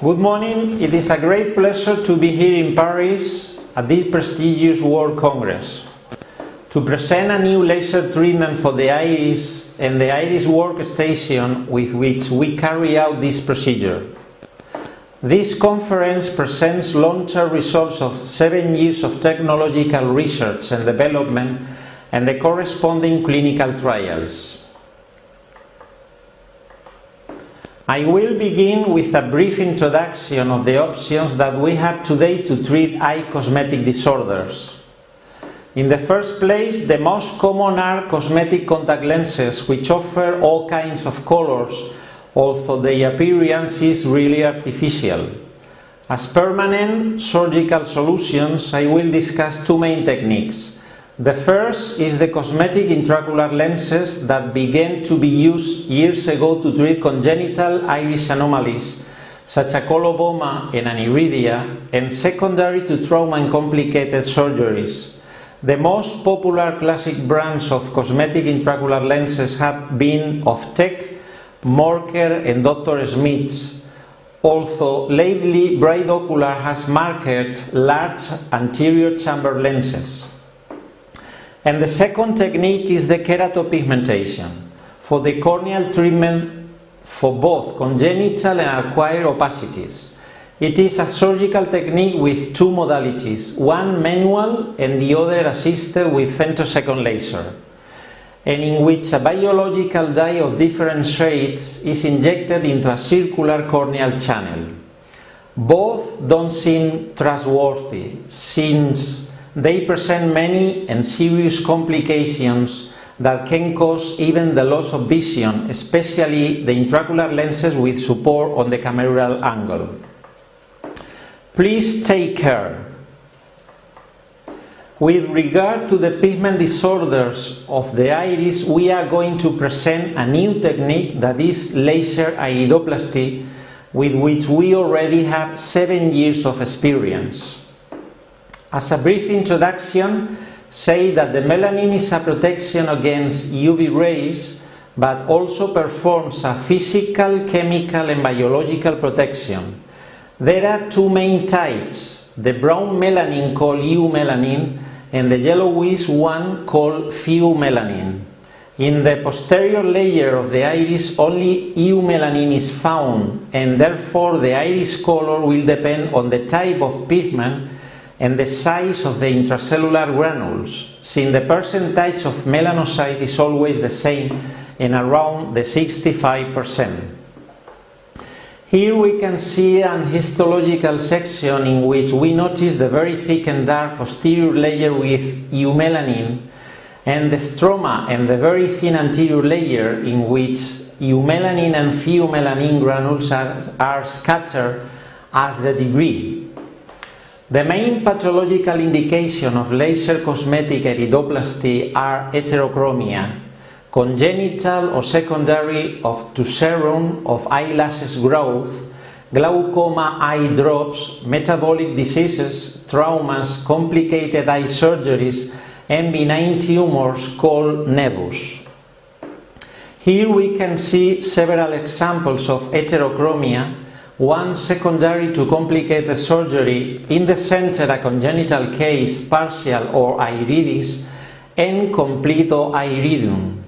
Good morning. It is a great pleasure to be here in Paris at this prestigious World Congress to present a new laser treatment for the iris and the iris workstation with which we carry out this procedure. This conference presents long-term results of 7 years of technological research and development and the corresponding clinical trials. I will begin with a brief introduction of the options that we have today to treat eye cosmetic disorders. In the first place, the most common are cosmetic contact lenses, which offer all kinds of colors, although their appearance is really artificial. As permanent surgical solutions, I will discuss two main techniques. The first is the cosmetic intraocular lenses that began to be used years ago to treat congenital iris anomalies such as coloboma and aniridia, and secondary to trauma and complicated surgeries. The most popular classic brands of cosmetic intraocular lenses have been of Tech, Morker and Dr. Smith's, although lately Bright Ocular has marketed large anterior chamber lenses. And the second technique is the keratopigmentation for the corneal treatment for both congenital and acquired opacities. It is a surgical technique with two modalities, one manual and the other assisted with femtosecond laser, and in which a biological dye of different shades is injected into a circular corneal channel. Both don't seem trustworthy since they present many and serious complications that can cause even the loss of vision, especially the intraocular lenses with support on the cameral angle. Please take care. With regard to the pigment disorders of the iris, we are going to present a new technique that is laser iridoplasty, with which we already have 7 years of experience. As a brief introduction, say that the melanin is a protection against UV rays, but also performs a physical, chemical and biological protection. There are two main types, the brown melanin called eumelanin and the yellowish one called pheomelanin. In the posterior layer of the iris, only eumelanin is found, and therefore the iris color will depend on the type of pigment and the size of the intracellular granules, since the percentage of melanocyte is always the same and around the 65%. Here we can see an histological section in which we notice the very thick and dark posterior layer with eumelanin and the stroma and the very thin anterior layer in which eumelanin and pheomelanin granules are scattered as the debris. The main pathological indication of laser cosmetic iridoplasty are heterochromia, congenital or secondary to serum of eyelashes growth, glaucoma eye drops, metabolic diseases, traumas, complicated eye surgeries, and benign tumors called nevus. Here we can see several examples of heterochromia, one secondary to complicated surgery, in the center a congenital case, partial or iridis, and complete or iridium.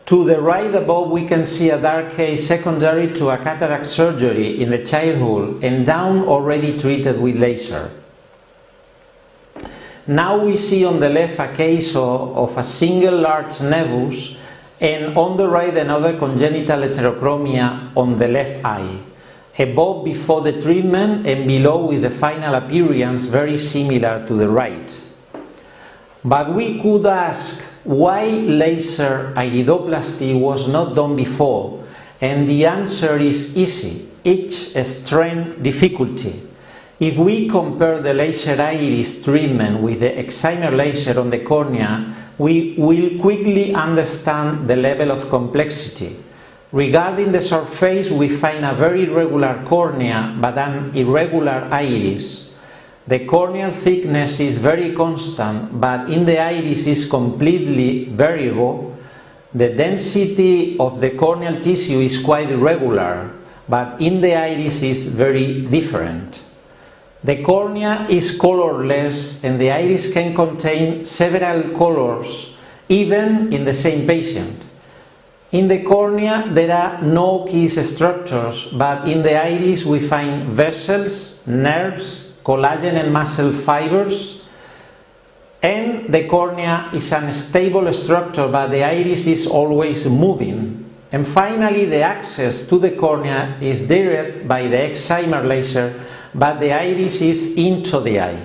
To the right above we can see a dark case secondary to a cataract surgery in the childhood and down already treated with laser. Now we see on the left a case of a single large nevus, and on the right another congenital heterochromia on the left eye. Above before the treatment and below with the final appearance very similar to the right. But we could ask why laser iridoplasty was not done before, and the answer is easy, each strength difficulty. If we compare the laser iris treatment with the excimer laser on the cornea, we will quickly understand the level of complexity. Regarding the surface, we find a very irregular cornea but an irregular iris. The corneal thickness is very constant, but in the iris is completely variable. The density of the corneal tissue is quite irregular, but in the iris is very different. The cornea is colorless and the iris can contain several colors, even in the same patient. In the cornea there are no key structures, but in the iris we find vessels, nerves, collagen and muscle fibers, and the cornea is an unstable structure, but the iris is always moving. And finally, the access to the cornea is directed by the excimer laser, but the iris is into the eye.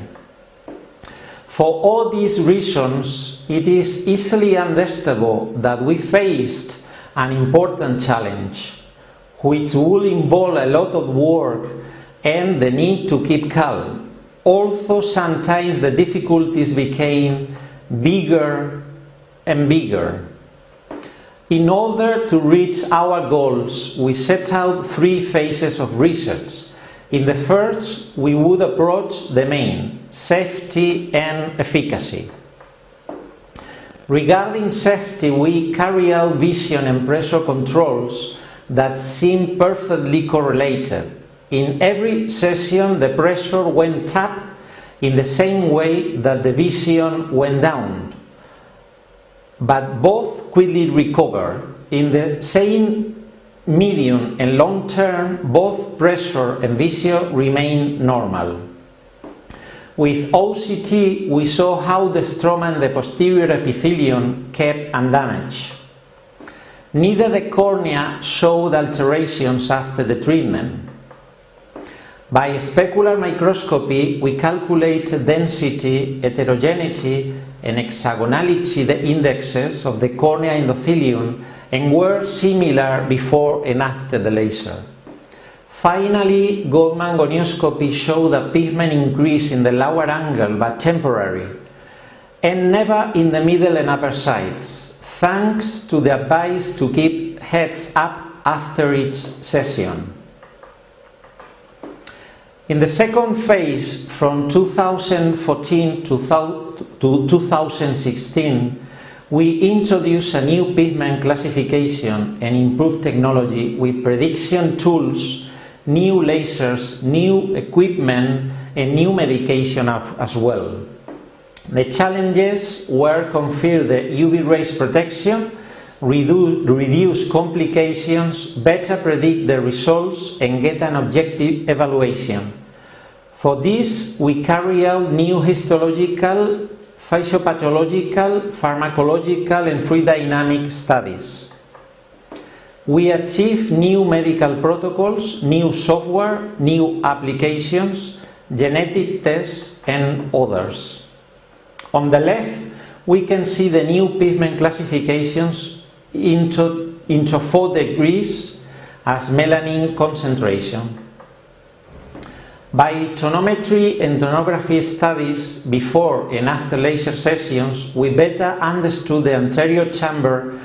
For all these reasons, it is easily understandable that we faced an important challenge, which will involve a lot of work and the need to keep calm, although sometimes the difficulties became bigger and bigger. In order to reach our goals, we set out 3 phases of research. In the first, we would approach the main, safety and efficacy. Regarding safety, we carry out vision and pressure controls that seem perfectly correlated. In every session, the pressure went up in the same way that the vision went down, but both quickly recovered. In the same medium and long term, both pressure and vision remain normal. With OCT, we saw how the stroma and the posterior epithelium kept undamaged. Neither the cornea showed alterations after the treatment. By specular microscopy, we calculated density, heterogeneity, and hexagonality indexes of the cornea endothelium and were similar before and after the laser. Finally, Gonioscopy showed a pigment increase in the lower angle, but temporary, and never in the middle and upper sides, thanks to the advice to keep heads up after each session. In the second phase, from 2014 to 2016, we introduced a new pigment classification and improved technology with prediction tools, new lasers, new equipment, and new medication as well. The challenges were confer the UV rays protection, reduce complications, better predict the results, and get an objective evaluation. For this, we carry out new histological, physiopathological, pharmacological, and fluid dynamic studies. We achieved new medical protocols, new software, new applications, genetic tests, and others. On the left, we can see the new pigment classifications into 4 degrees as melanin concentration. By tonometry and tomography studies before and after laser sessions, we better understood the anterior chamber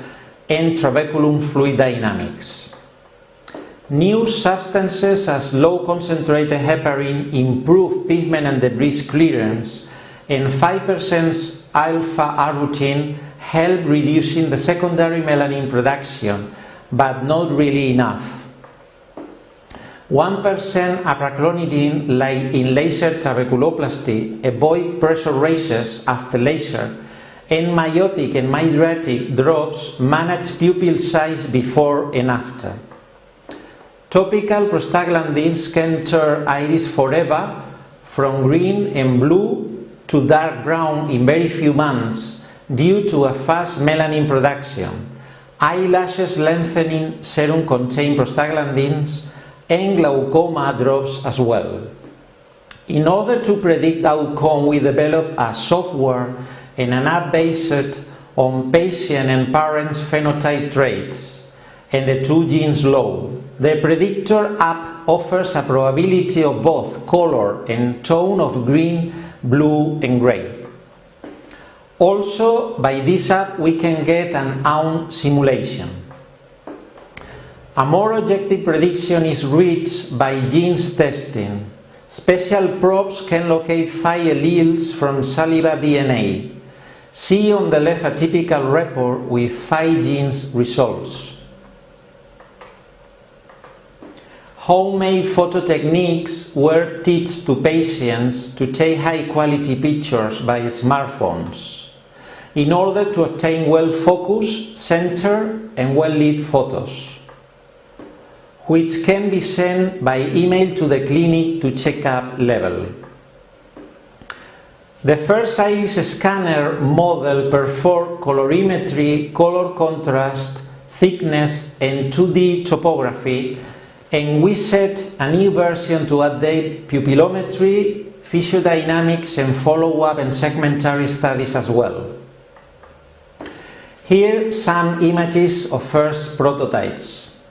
and trabeculum fluid dynamics. New substances as low concentrated heparin improve pigment and debris clearance, and 5% alpha-arbutin help reducing the secondary melanin production, but not really enough. 1% apraclonidine, like in laser trabeculoplasty, avoid pressure raises after laser, and miotic and mydriatic drops manage pupil size before and after. Topical prostaglandins can turn iris forever from green and blue to dark brown in very few months due to a fast melanin production. Eyelashes lengthening serum contain prostaglandins and glaucoma drops as well. In order to predict outcome, we developed a software and an app based on patient and parents' phenotype traits and the 2 genes law. The predictor app offers a probability of both color and tone of green, blue, and gray. Also, by this app, we can get an own simulation. A more objective prediction is reached by genes testing. Special probes can locate 5 alleles from saliva DNA. See on the left a typical report with 5 genes results. Homemade photo techniques were taught to patients to take high-quality pictures by smartphones in order to obtain well-focused, centered and well-lit photos, which can be sent by email to the clinic to check-up level. The first iris scanner model performed colorimetry, color contrast, thickness and 2D topography, and we set a new version to update pupillometry, physiodynamics and follow-up and segmentary studies as well. Here some images of first prototypes.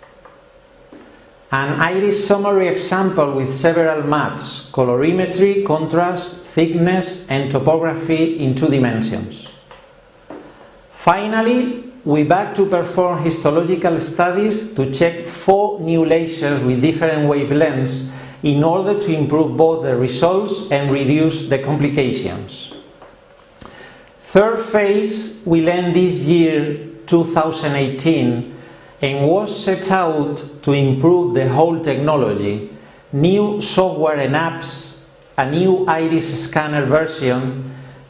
An iris summary example with several maps, colorimetry, contrast, thickness and topography in 2 dimensions. Finally, we back to perform histological studies to check 4 new lasers with different wavelengths in order to improve both the results and reduce the complications. Third phase will end this year 2018 and was set out to improve the whole technology, new software and apps, a new iris scanner version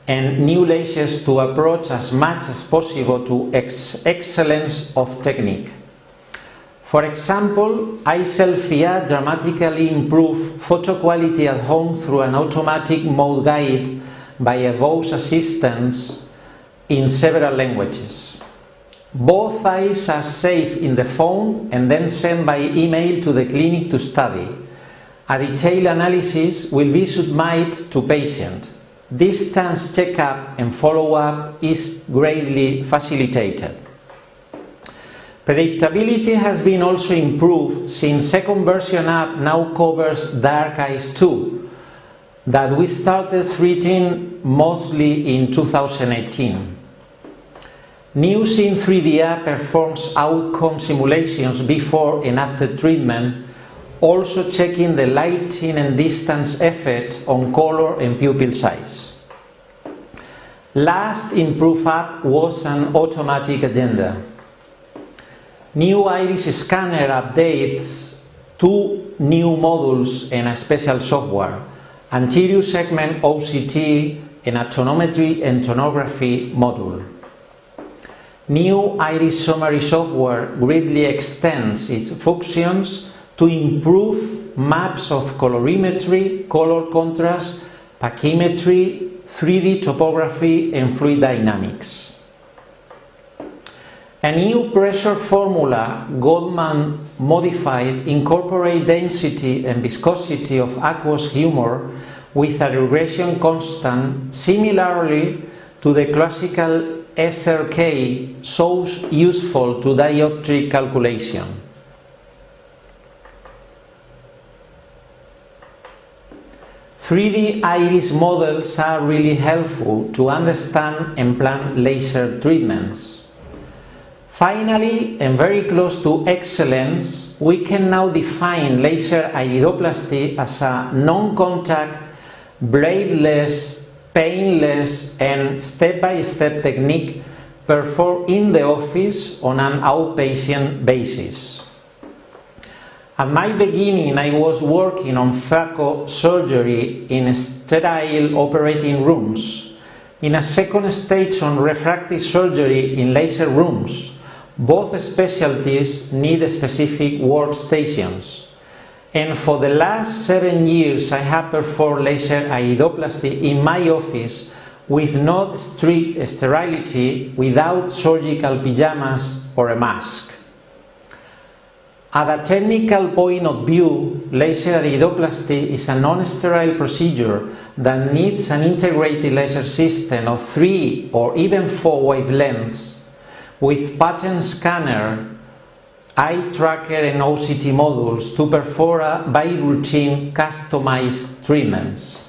and new lasers to approach as much as possible to excellence of technique. For example, iSelfie dramatically improved photo quality at home through an automatic mode guide by a voice assistant in several languages. Both eyes are saved in the phone and then sent by email to the clinic to study. A detailed analysis will be submitted to patient. Distance checkup and follow-up is greatly facilitated. Predictability has been also improved since second version app now covers dark eyes too, that we started treating mostly in 2018. New Scene 3D app performs outcome simulations before and after treatment, also checking the lighting and distance effect on color and pupil size. Last improved app was an automatic agenda. New iris scanner updates 2 new modules and a special software, anterior segment OCT and a tonometry and tonography module. New iris summary software greatly extends its functions to improve maps of colorimetry, color contrast, pachymetry, 3D topography and fluid dynamics. A new pressure formula, Goldman modified, incorporates density and viscosity of aqueous humor with a regression constant similarly to the classical SRK, so useful to dioptric calculation. 3D iris models are really helpful to understand and plan laser treatments. Finally, and very close to excellence, we can now define laser iridoplasty as a non-contact, bladeless, painless and step-by-step technique performed in the office on an outpatient basis. At my beginning, I was working on phaco surgery in sterile operating rooms. In a second stage on refractive surgery in laser rooms. Both specialties need specific workstations. And for the last 7 years, I have performed laser iridoplasty in my office with no strict sterility, without surgical pajamas or a mask. At a technical point of view, laser iridoplasty is a non-sterile procedure that needs an integrated laser system of 3 or even 4 wavelengths with pattern scanner, eye tracker and OCT modules to perform by routine customized treatments.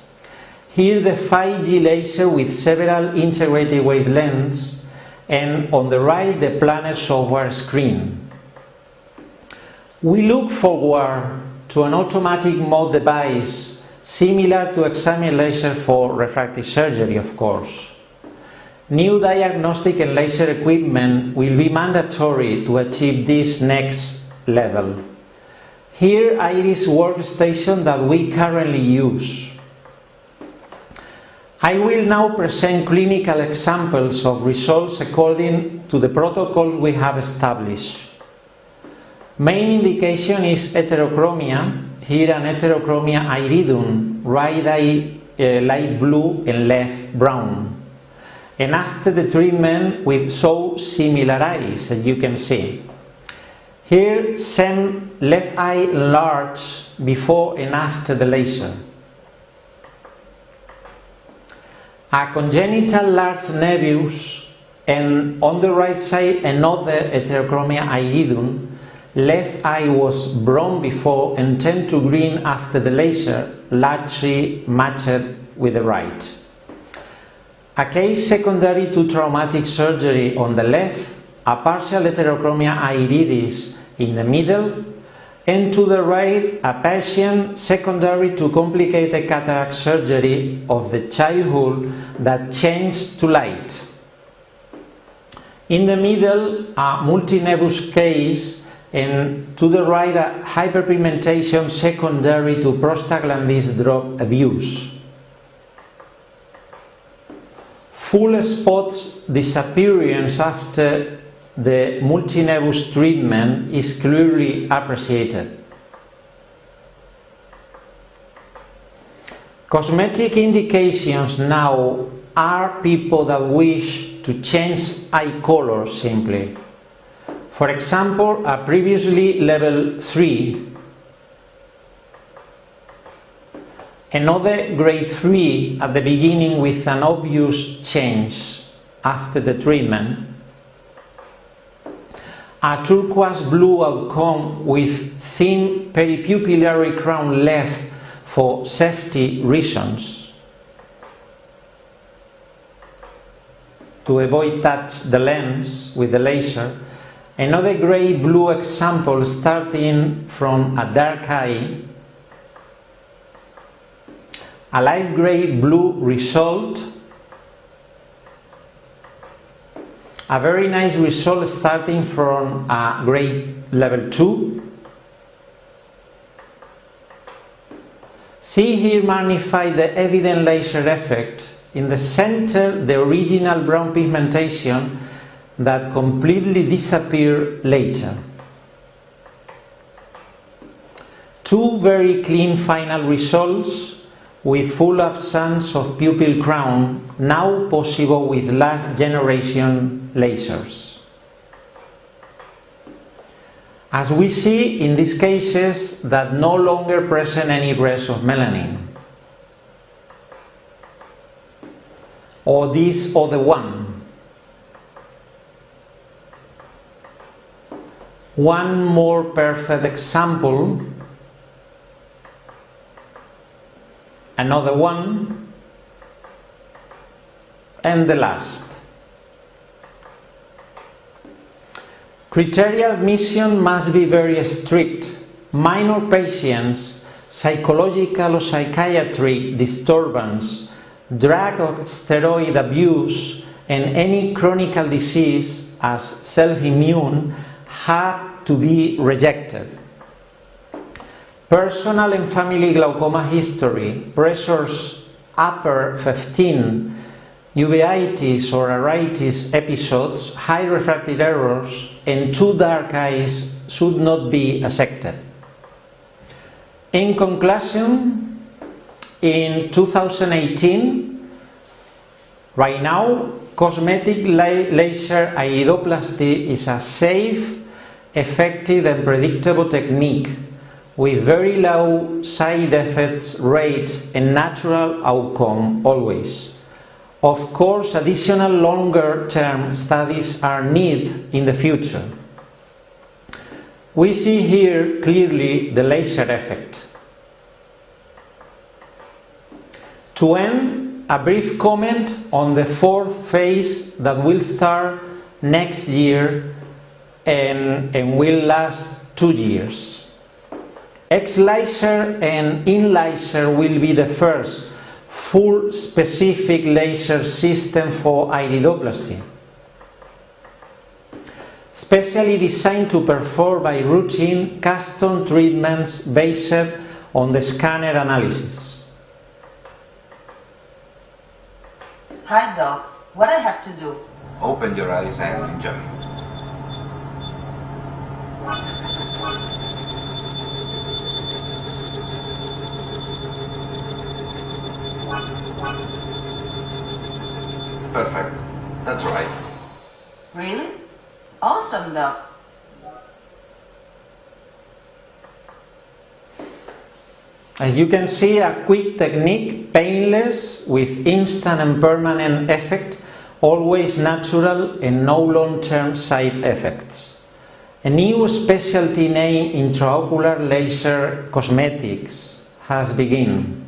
Here the 5G laser with several integrated wavelengths, and on the right the planner software screen. We look forward to an automatic mode device similar to examine laser for refractive surgery, of course. New diagnostic and laser equipment will be mandatory to achieve this next level. Here, iris workstation that we currently use. I will now present clinical examples of results according to the protocols we have established. Main indication is heterochromia. Here an heterochromia iridum, right eye light blue and left brown. And after the treatment with so similar eyes, as you can see. Here same left eye large before and after the laser. A congenital large nevus, and on the right side another heterochromia iridum. Left eye was brown before and turned to green after the laser, largely matched with the right. A case secondary to traumatic surgery on the left, a partial heterochromia iridis in the middle, and to the right a patient secondary to complicated cataract surgery of the childhood that changed to light. In the middle a multinevus case, and to the right a hyperpigmentation secondary to prostaglandin drug abuse. Full spots disappearance after the multinevus treatment is clearly appreciated. Cosmetic indications now are people that wish to change eye color simply. For example, a previously level 3, another grade 3 at the beginning with an obvious change after the treatment, a turquoise blue outcome with thin peripupillary crown left for safety reasons, to avoid touch the lens with the laser. Another grey blue example starting from a dark eye, a light grey blue result, a very nice result starting from a grade level 2. See here magnified the evident laser effect. In the center, the original brown pigmentation that completely disappeared later. Two very clean final results with full absence of pupil crown, now possible with last generation lasers. As we see in these cases that no longer present any trace of melanin. Or this other one. One more perfect example, another one, and the last. Criteria admission must be very strict. Minor patients, psychological or psychiatric disturbance, drug or steroid abuse, and any chronic disease as self-immune have to be rejected. Personal and family glaucoma history, pressures upper 15, uveitis or iritis episodes, high refractive errors, and two dark eyes should not be accepted. In conclusion, in 2018, right now, cosmetic laser iridoplasty is a safe, effective and predictable technique with very low side effects rate and natural outcome always. Of course, additional longer term studies are needed in the future. We see here clearly the laser effect. To end, a brief comment on the fourth phase that will start next year and will last 2 years. X-laser and in-laser will be the first full specific laser system for iridoplasty. specially designed to perform by routine custom treatments based on the scanner analysis. Hi Doc, what I have to do? Open your eyes and enjoy. Perfect. That's right. Really? Awesome, Doc. As you can see, a quick technique, painless, with instant and permanent effect, always natural and no long-term side effects. A new specialty named intraocular laser cosmetics has begun.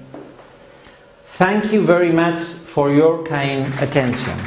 Thank you very much for your kind attention.